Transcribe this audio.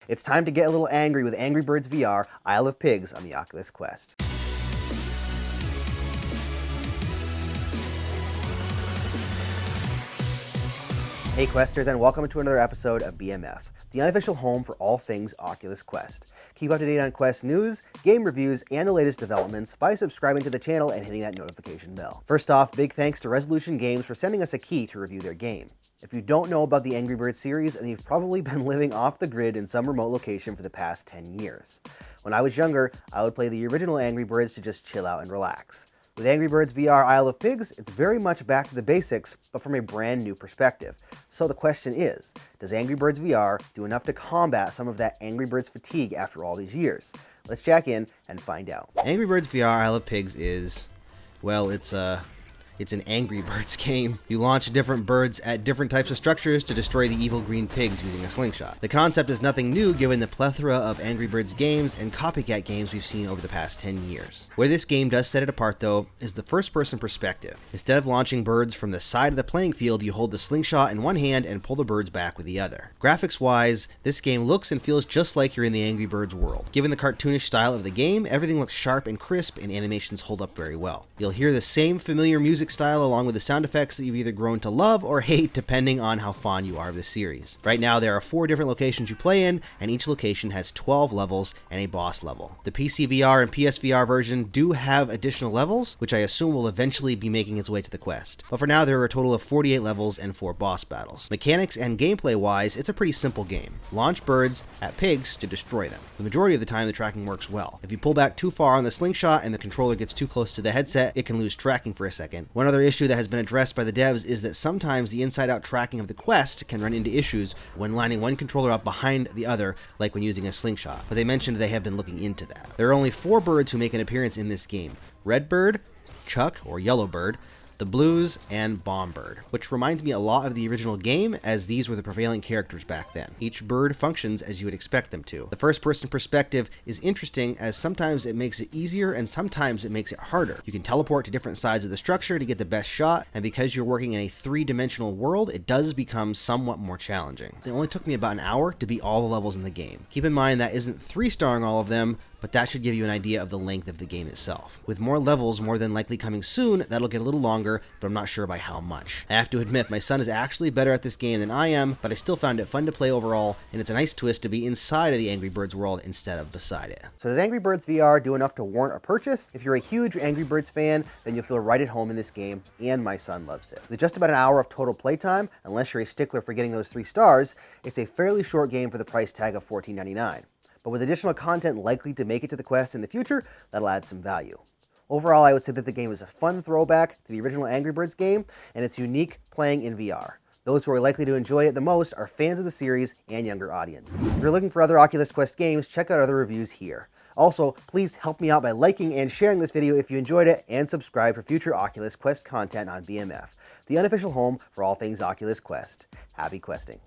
It's time to get a little angry with Angry Birds VR Isle of Pigs on the Oculus Quest. Hey Questers, and welcome to another episode of BMF, the unofficial home for all things Oculus Quest. Keep up to date on Quest news, game reviews, and the latest developments by subscribing to the channel and hitting that notification bell. First off, big thanks to Resolution Games for sending us a key to review their game. If you don't know about the Angry Birds series, then you've probably been living off the grid in some remote location for the past 10 years. When I was younger, I would play the original Angry Birds to just chill out and relax. With Angry Birds VR Isle of Pigs, it's very much back to the basics, but from a brand new perspective. So the question is, does Angry Birds VR do enough to combat some of that Angry Birds fatigue after all these years? Let's jack in and find out. Angry Birds VR Isle of Pigs is, well, it's an Angry Birds game. You launch different birds at different types of structures to destroy the evil green pigs using a slingshot. The concept is nothing new given the plethora of Angry Birds games and copycat games we've seen over the past 10 years. Where this game does set it apart though, is the first-person perspective. Instead of launching birds from the side of the playing field, you hold the slingshot in one hand and pull the birds back with the other. Graphics-wise, this game looks and feels just like you're in the Angry Birds world. Given the cartoonish style of the game, everything looks sharp and crisp and animations hold up very well. You'll hear the same familiar music style along with the sound effects that you've either grown to love or hate depending on how fond you are of the series. Right now there are 4 different locations you play in, and each location has 12 levels and a boss level. The PC VR and PSVR version do have additional levels, which I assume will eventually be making its way to the Quest. But for now there are a total of 48 levels and 4 boss battles. Mechanics and gameplay wise, it's a pretty simple game. Launch birds at pigs to destroy them. The majority of the time the tracking works well. If you pull back too far on the slingshot and the controller gets too close to the headset, it can lose tracking for a second. One other issue that has been addressed by the devs is that sometimes the inside-out tracking of the Quest can run into issues when lining one controller up behind the other, like when using a slingshot, but they mentioned they have been looking into that. There are only 4 birds who make an appearance in this game: Redbird, Chuck or Yellowbird, the Blues, and Bombird, which reminds me a lot of the original game, as these were the prevailing characters back then. Each bird functions as you would expect them to. The first-person perspective is interesting, as sometimes it makes it easier and sometimes it makes it harder. You can teleport to different sides of the structure to get the best shot, and because you're working in a 3-dimensional world, it does become somewhat more challenging. It only took me about an hour to beat all the levels in the game. Keep in mind that isn't 3-starring all of them, but that should give you an idea of the length of the game itself. With more levels more than likely coming soon, that'll get a little longer, but I'm not sure by how much. I have to admit, my son is actually better at this game than I am, but I still found it fun to play overall, and it's a nice twist to be inside of the Angry Birds world instead of beside it. So does Angry Birds VR do enough to warrant a purchase? If you're a huge Angry Birds fan, then you'll feel right at home in this game, and my son loves it. With just about an hour of total playtime, unless you're a stickler for getting those 3 stars, it's a fairly short game for the price tag of $14.99. But with additional content likely to make it to the Quest in the future, that'll add some value. Overall, I would say that the game is a fun throwback to the original Angry Birds game, and it's unique playing in VR. Those who are likely to enjoy it the most are fans of the series and younger audiences. If you're looking for other Oculus Quest games, check out other reviews here. Also, please help me out by liking and sharing this video if you enjoyed it, and subscribe for future Oculus Quest content on BMF, the unofficial home for all things Oculus Quest. Happy questing.